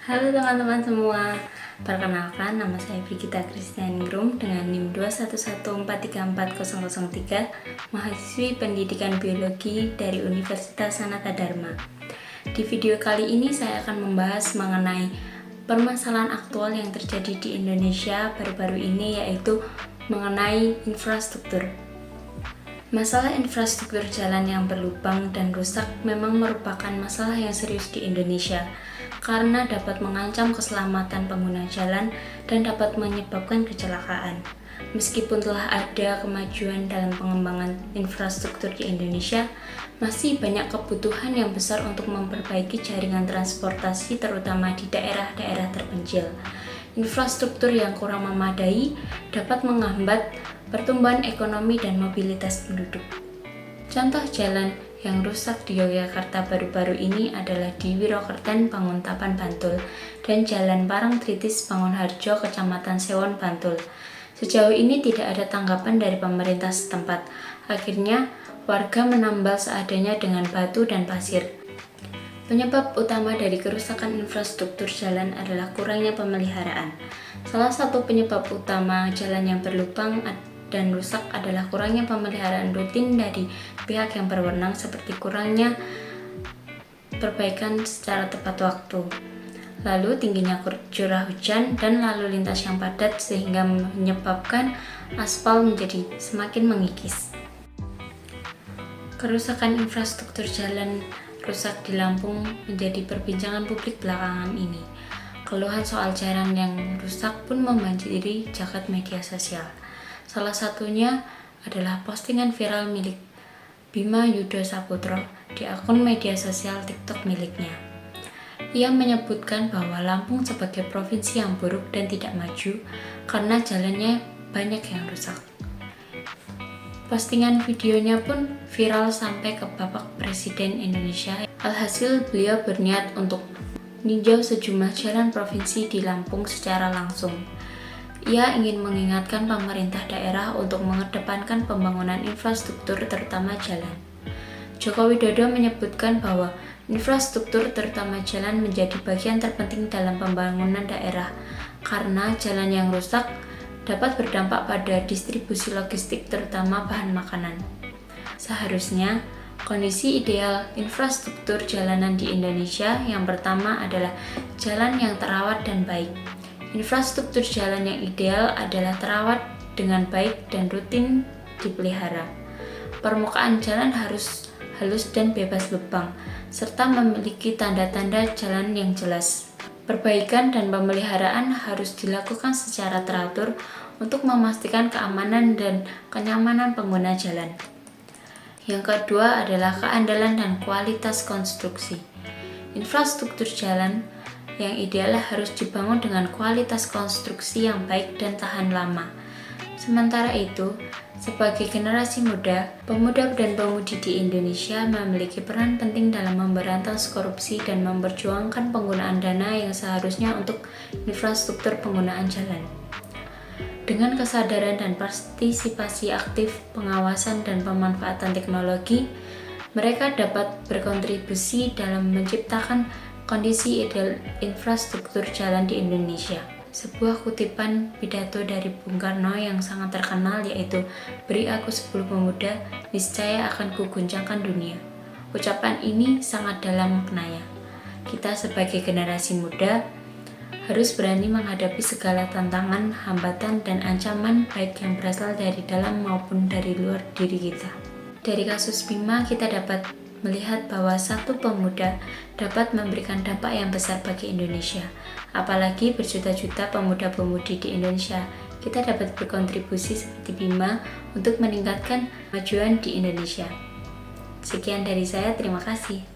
Halo teman-teman semua, perkenalkan nama saya Brigita Kristianingrum dengan NIM 211434003, mahasiswi pendidikan biologi dari Universitas Sanata Dharma. Di video kali ini saya akan membahas mengenai permasalahan aktual yang terjadi di Indonesia baru-baru ini, yaitu mengenai infrastruktur. Masalah infrastruktur jalan yang berlubang dan rusak memang merupakan masalah yang serius di Indonesia karena dapat mengancam keselamatan pengguna jalan dan dapat menyebabkan kecelakaan. Meskipun telah ada kemajuan dalam pengembangan infrastruktur di Indonesia, masih banyak kebutuhan yang besar untuk memperbaiki jaringan transportasi terutama di daerah-daerah terpencil. Infrastruktur yang kurang memadai dapat menghambat pertumbuhan ekonomi dan mobilitas penduduk. Contoh jalan yang rusak di Yogyakarta baru-baru ini adalah di Wirokerten, Banguntapan, Bantul, dan Jalan Parangtritis, Bangunharjo, Kecamatan Sewon, Bantul. Sejauh ini tidak ada tanggapan dari pemerintah setempat. Akhirnya, warga menambal seadanya dengan batu dan pasir. Penyebab utama dari kerusakan infrastruktur jalan adalah kurangnya pemeliharaan. Salah satu penyebab utama jalan yang berlubang dan rusak adalah kurangnya pemeliharaan rutin dari pihak yang berwenang, seperti kurangnya perbaikan secara tepat waktu, lalu tingginya curah hujan dan lalu lintas yang padat sehingga menyebabkan aspal menjadi semakin mengikis. Kerusakan infrastruktur jalan rusak di Lampung menjadi perbincangan publik belakangan ini. Keluhan soal jalan yang rusak pun membanjiri jagat media sosial. Salah satunya adalah postingan viral milik Bima Yudha Saputro di akun media sosial TikTok miliknya. Ia menyebutkan bahwa Lampung sebagai provinsi yang buruk dan tidak maju karena jalannya banyak yang rusak. Postingan videonya pun viral sampai ke Bapak Presiden Indonesia. Alhasil beliau berniat untuk meninjau sejumlah jalan provinsi di Lampung secara langsung. Ia ingin mengingatkan pemerintah daerah untuk mengedepankan pembangunan infrastruktur terutama jalan. Joko Widodo menyebutkan bahwa infrastruktur terutama jalan menjadi bagian terpenting dalam pembangunan daerah karena jalan yang rusak dapat berdampak pada distribusi logistik terutama bahan makanan. Seharusnya, kondisi ideal infrastruktur jalanan di Indonesia yang pertama adalah jalan yang terawat dan baik. Infrastruktur jalan yang ideal adalah terawat dengan baik dan rutin dipelihara. Permukaan jalan harus halus dan bebas lubang, serta memiliki tanda-tanda jalan yang jelas. Perbaikan dan pemeliharaan harus dilakukan secara teratur untuk memastikan keamanan dan kenyamanan pengguna jalan. Yang kedua adalah keandalan dan kualitas konstruksi. Infrastruktur jalan yang ideal harus dibangun dengan kualitas konstruksi yang baik dan tahan lama. Sementara itu, sebagai generasi muda, pemuda dan pemudi di Indonesia memiliki peran penting dalam memberantas korupsi dan memperjuangkan penggunaan dana yang seharusnya untuk infrastruktur penggunaan jalan. Dengan kesadaran dan partisipasi aktif, pengawasan dan pemanfaatan teknologi, mereka dapat berkontribusi dalam menciptakan kondisi ideal infrastruktur jalan di Indonesia. Sebuah kutipan pidato dari Bung Karno yang sangat terkenal yaitu, "Beri aku 10 pemuda, niscaya akan kuguncangkan dunia." Ucapan ini sangat dalam maknanya. Kita sebagai generasi muda harus berani menghadapi segala tantangan, hambatan, dan ancaman baik yang berasal dari dalam maupun dari luar diri kita. Dari kasus Bima kita dapat melihat bahwa satu pemuda dapat memberikan dampak yang besar bagi Indonesia. Apalagi berjuta-juta pemuda-pemudi di Indonesia, kita dapat berkontribusi seperti Bima untuk meningkatkan kemajuan di Indonesia. Sekian dari saya, terima kasih.